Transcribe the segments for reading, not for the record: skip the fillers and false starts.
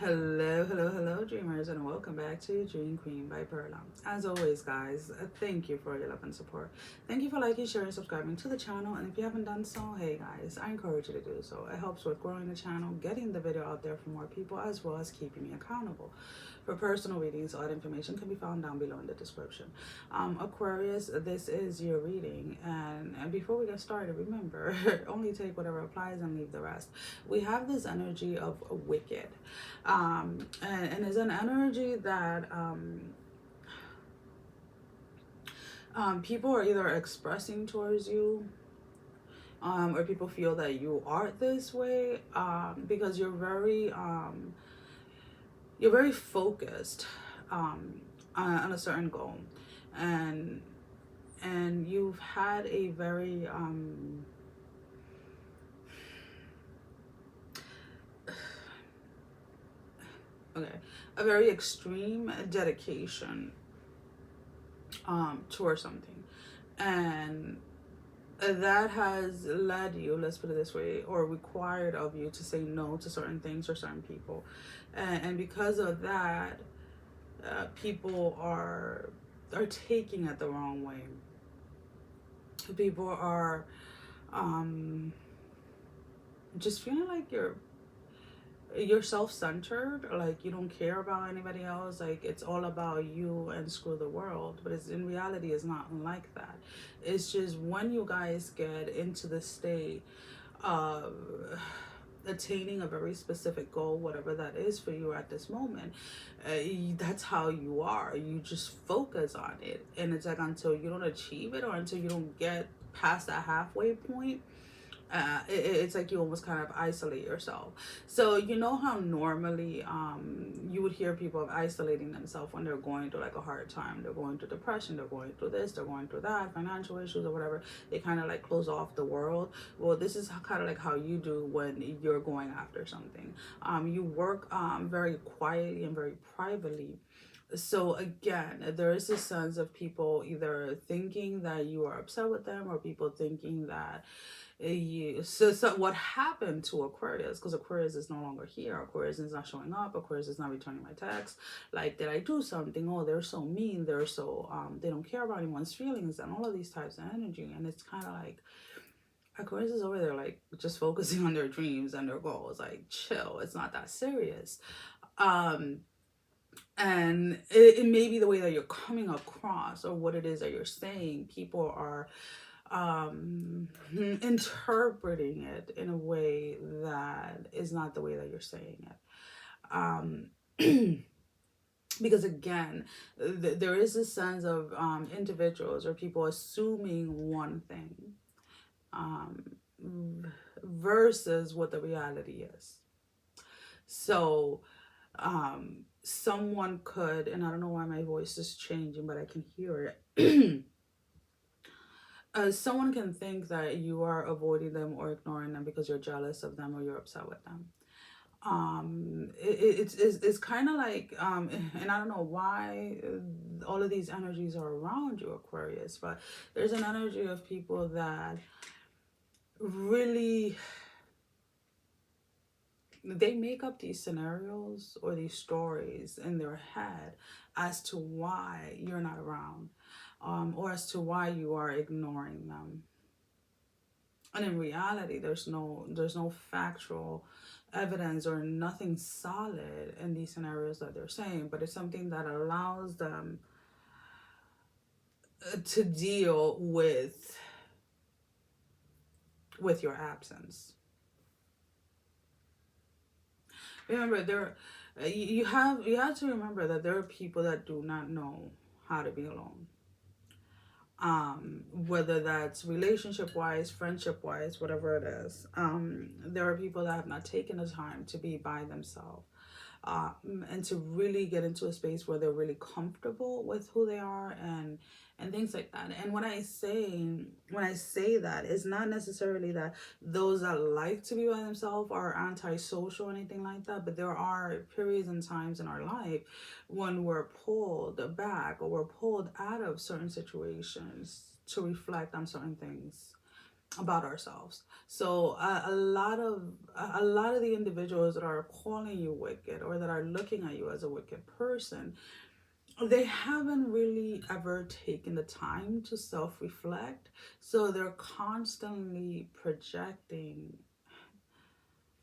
Hello, dreamers, and welcome back to Dream Queen by Perla. As always, guys, thank you for your love and support. Thank you for liking, sharing, subscribing to the channel, and if you haven't done so, hey guys, I encourage you to do so. It helps with growing the channel, getting the video out there for more people, as well as keeping me accountable. For personal readings, all that information can be found down below in the description. Aquarius, this is your reading, and before we get started, remember, only take whatever applies and leave the rest. We have this energy of wicked, and it's an energy that people are either expressing towards you, or people feel that you are this way, because you're very focused on a certain goal, and you've had a very a very extreme dedication towards something, and that has led you, let's put it this way, or required of you to say no to certain things or certain people, and because of that, people are taking it the wrong way. People are just feeling like you're self-centered, like you don't care about anybody else, like it's all about you and screw the world. But it's, in reality, it's not like that. It's just when you guys get into the state of attaining a very specific goal, whatever that is for you at this moment, that's how you are. You just focus on it, and it's like until you don't achieve it, or until you don't get past that halfway point, it's like you almost kind of isolate yourself. So you know how normally you would hear people isolating themselves when they're going through like a hard time, they're going through depression, they're going through this, they're going through that, financial issues or whatever. They kind of like close off the world. Well, this is kind of like how you do when you're going after something. You work very quietly and very privately. So again, there is this sense of people either thinking that you are upset with them, or people thinking that so what happened to Aquarius, because Aquarius is no longer here, Aquarius is not showing up, Aquarius is not returning my text, like, did I do something? Oh, they're so mean, they're so they don't care about anyone's feelings, and all of these types of energy. And it's kind of like Aquarius is over there like just focusing on their dreams and their goals, like chill, it's not that serious. And it may be the way that you're coming across, or what it is that you're saying. People are interpreting it in a way that is not the way that you're saying it. Because again, there is a sense of individuals or people assuming one thing versus what the reality is. So someone could, and I don't know why my voice is changing, but I can hear it. Someone can think that you are avoiding them or ignoring them because you're jealous of them or you're upset with them. It's kind of like, and I don't know why all of these energies are around you, Aquarius, but there's an energy of people that really, they make up these scenarios or these stories in their head as to why you're not around, or as to why you are ignoring them. And in reality, there's no factual evidence or nothing solid in these scenarios that they're saying, but it's something that allows them to deal with your absence. Remember, you have to remember that there are people that do not know how to be alone. Whether that's relationship wise, friendship wise, whatever it is. There are people that have not taken the time to be by themselves, and to really get into a space where they're really comfortable with who they are, and things like that. And when I say that, it's not necessarily that those that like to be by themselves are antisocial or anything like that, but there are periods and times in our life when we're pulled back or we're pulled out of certain situations to reflect on certain things about ourselves. So a lot of the individuals that are calling you wicked or that are looking at you as a wicked person, they haven't really ever taken the time to self-reflect. So they're constantly projecting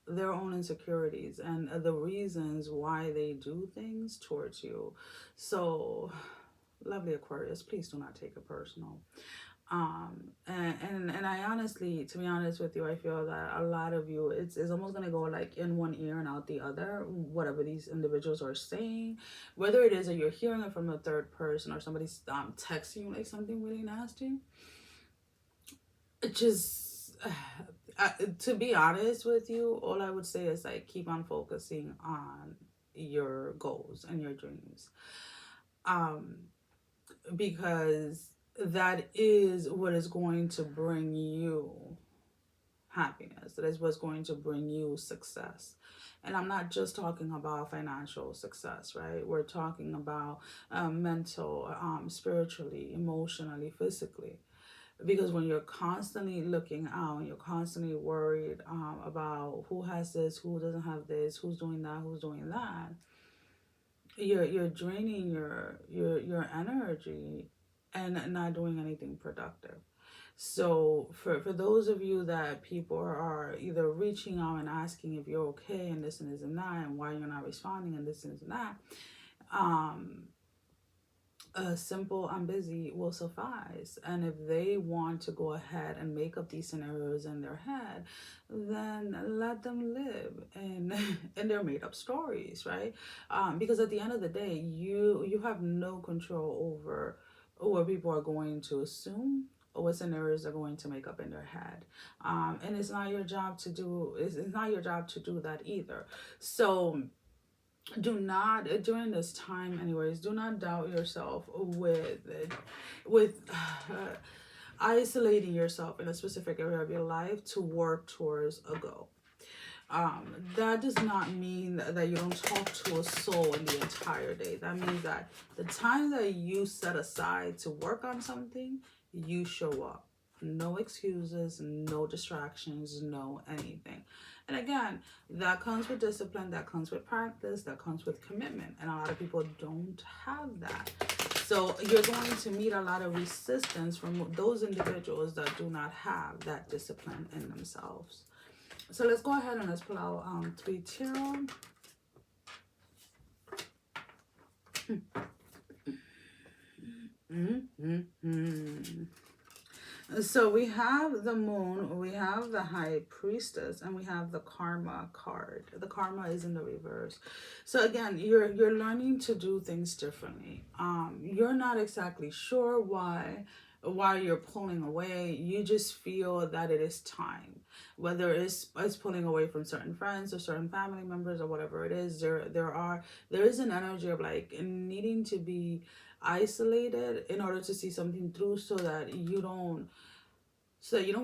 their own insecurities and the reasons why they do things towards you. So, lovely Aquarius, please do not take it personal. And I honestly, to be honest with you, I feel that a lot of you, it's almost gonna go like in one ear and out the other, whatever these individuals are saying, whether it is that you're hearing it from a third person or somebody's texting you like something really nasty. It just to be honest with you, all I would say is like keep on focusing on your goals and your dreams. Um, because that is what is going to bring you happiness. That is what's going to bring you success. And I'm not just talking about financial success, right? We're talking about mental, spiritually, emotionally, physically. Because when you're constantly looking out and you're constantly worried about who has this, who doesn't have this, who's doing that, who's doing that, you're draining your energy and not doing anything productive. So for those of you that people are either reaching out and asking if you're okay and this and this and that and why you're not responding and this and this and that, um a simple "I'm busy" will suffice. And if they want to go ahead and make up these scenarios in their head, then let them live in in their made up stories, right? Because at the end of the day, you have no control over what people are going to assume or what scenarios they're going to make up in their head. And it's not your job to do. It's not your job to do that either. So do not during this time anyways, do not doubt yourself with isolating yourself in a specific area of your life to work towards a goal. That does not mean that you don't talk to a soul in the entire day. That means that the time that you set aside to work on something, you show up. No excuses, no distractions, no anything. And again, that comes with discipline, that comes with practice, that comes with commitment. And a lot of people don't have that. So you're going to meet a lot of resistance from those individuals that do not have that discipline in themselves. So let's go ahead and let's pull out 3 tarot. So we have the moon, we have the high priestess, and we have the karma card. The karma is in the reverse. So again, you're learning to do things differently. You're not exactly sure why you're pulling away. You just feel that it is time. Whether it's pulling away from certain friends or certain family members or whatever it is, there is an energy of like needing to be isolated in order to see something through so that you don't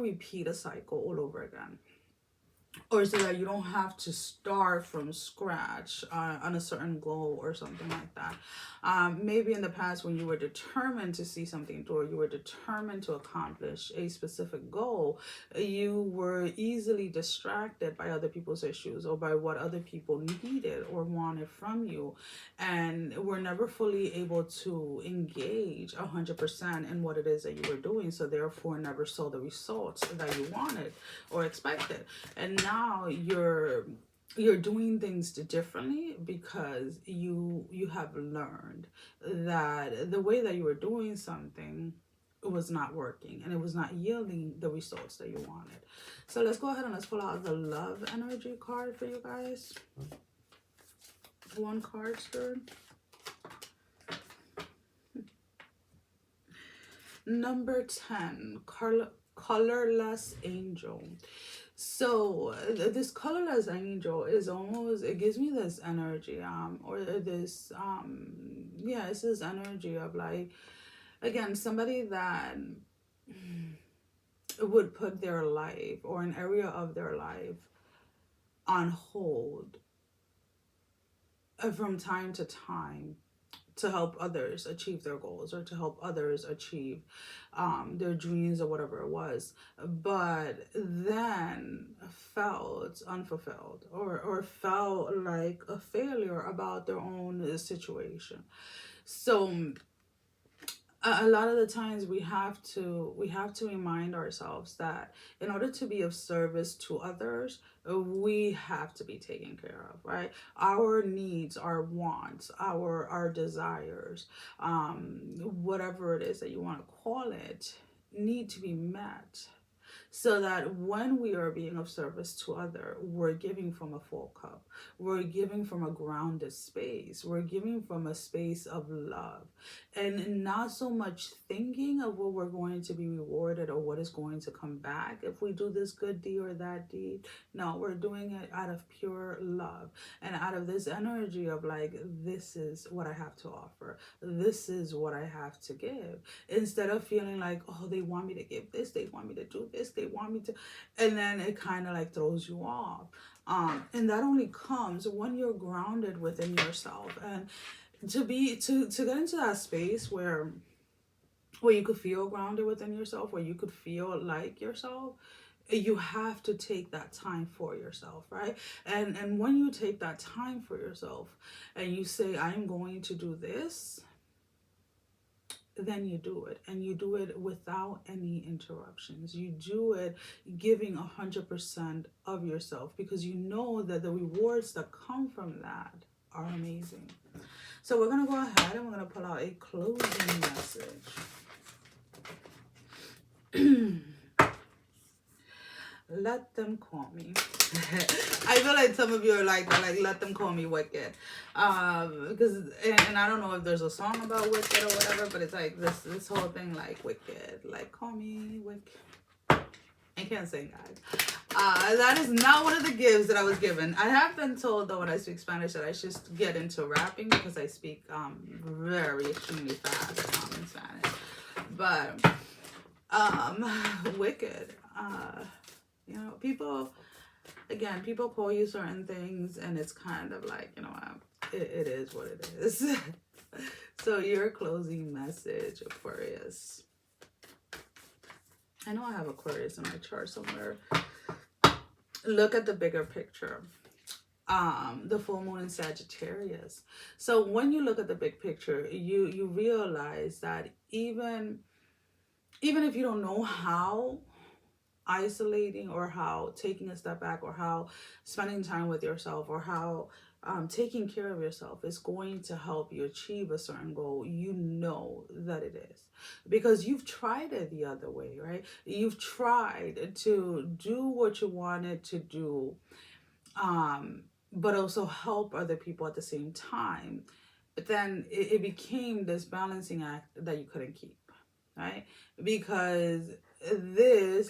repeat a cycle all over again, or so that you don't have to start from scratch on a certain goal or something like that. Maybe in the past when you were determined to see something through, or you were determined to accomplish a specific goal, you were easily distracted by other people's issues or by what other people needed or wanted from you, and were never fully able to engage 100% in what it is that you were doing, so therefore never saw the results that you wanted or expected. And now you're doing things differently because you have learned that the way that you were doing something was not working and it was not yielding the results that you wanted. So let's go ahead and let's pull out the love energy card for you guys. One card, sir. Number 10, colorless angel. So this colorless angel is almost, it gives me this energy or this yeah, it's this energy of like, again, somebody that would put their life or an area of their life on hold from time to time to help others achieve their goals or to help others achieve their dreams or whatever it was, but then felt unfulfilled or felt like a failure about their own situation. So a lot of the times we have to remind ourselves that in order to be of service to others, we have to be taken care of, right? Our needs, our wants, our desires, whatever it is that you want to call it, need to be met, so that when we are being of service to other, we're giving from a full cup, we're giving from a grounded space, we're giving from a space of love, and not so much thinking of what we're going to be rewarded or what is going to come back if we do this good deed or that deed. No, we're doing it out of pure love and out of this energy of like, this is what I have to offer, this is what I have to give, instead of feeling like, oh, they want me to give this, they want me to do this, they want me to, and then it kind of like throws you off. And that only comes when you're grounded within yourself, and to get into that space where you could feel grounded within yourself, where you could feel like yourself, you have to take that time for yourself, right? And when you take that time for yourself and you say, I'm going to do this, then you do it, and you do it without any interruptions. You do it giving 100% of yourself, because you know that the rewards that come from that are amazing. So we're going to go ahead and we're going to pull out a closing message. Let them call me. I feel like some of you are like let them call me wicked, because and I don't know if there's a song about wicked or whatever, but it's like this whole thing like wicked, like call me wicked. I can't sing, guys. That is not one of the gifts that I was given. I have been told though when I speak Spanish that I should get into rapping, because I speak very extremely fast in Spanish. But wicked. You know, people call you certain things, and it's kind of like, you know, it is what it is. So your closing message, Aquarius. I know I have Aquarius in my chart somewhere. Look at the bigger picture. The full moon in Sagittarius. So when you look at the big picture, you realize that even if you don't know how isolating, or how taking a step back, or how spending time with yourself, or how taking care of yourself is going to help you achieve a certain goal, you know that it is, because you've tried it the other way, right? You've tried to do what you wanted to do, but also help other people at the same time. But then it became this balancing act that you couldn't keep, right? Because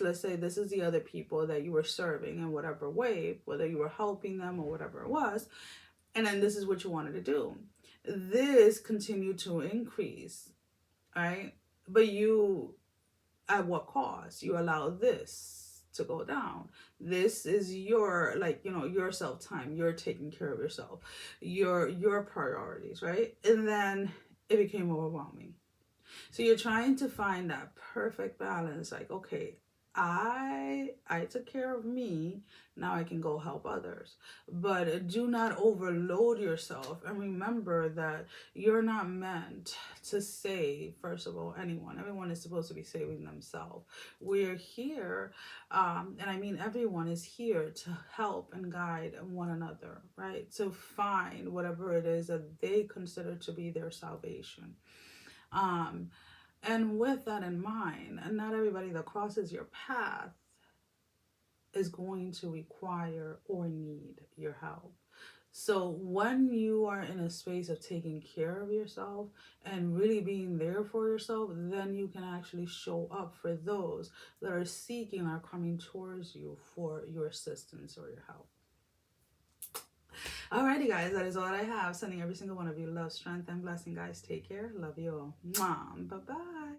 let's say this is the other people that you were serving in whatever way, whether you were helping them or whatever it was, and then this is what you wanted to do. This continued to increase, right? But you, at what cost? You allow this to go down. This is your, like, you know, your self time. You're taking care of yourself, your priorities, right? And then it became overwhelming. So you're trying to find that perfect balance. Like, okay, I took care of me. Now I can go help others. But do not overload yourself. And remember that you're not meant to save, first of all, anyone. Everyone is supposed to be saving themselves. We're here, and I mean everyone is here to help and guide one another, right? To find whatever it is that they consider to be their salvation. And with that in mind, and not everybody that crosses your path is going to require or need your help. So when you are in a space of taking care of yourself and really being there for yourself, then you can actually show up for those that are seeking or coming towards you for your assistance or your help. Alrighty, guys, that is all I have. Sending every single one of you love, strength, and blessing, guys. Take care. Love you all. Mwah. Bye-bye.